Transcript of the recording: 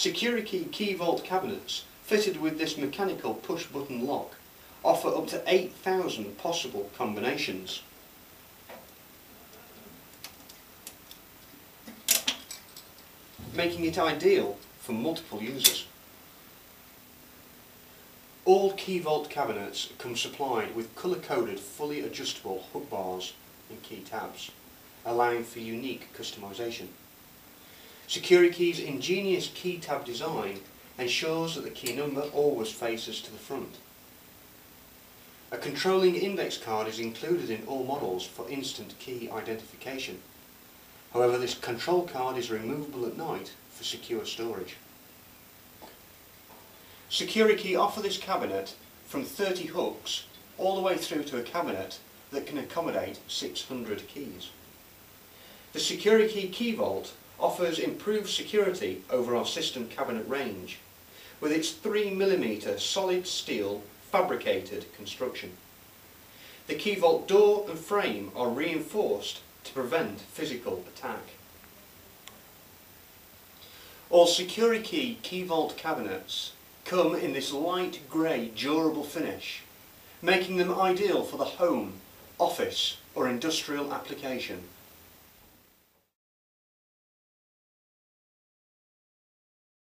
Securikey Key Vault cabinets fitted with this mechanical push button lock offer up to 8,000 possible combinations. Making it ideal for multiple users. All Key Vault cabinets come supplied with colour-coded fully adjustable hook bars and key tabs, allowing for unique customisation. Securikey's ingenious key tab design ensures that the key number always faces to the front. A controlling index card is included in all models for instant key identification. However, this control card is removable at night for secure storage. Securikey offer this cabinet from 30 hooks all the way through to a cabinet that can accommodate 600 keys. The Securikey Key Vault offers improved security over our system cabinet range with its 3mm solid steel fabricated construction. The Key Vault door and frame are reinforced to prevent physical attack. All Securikey Key Vault cabinets come in this light grey durable finish, making them ideal for the home, office or industrial application.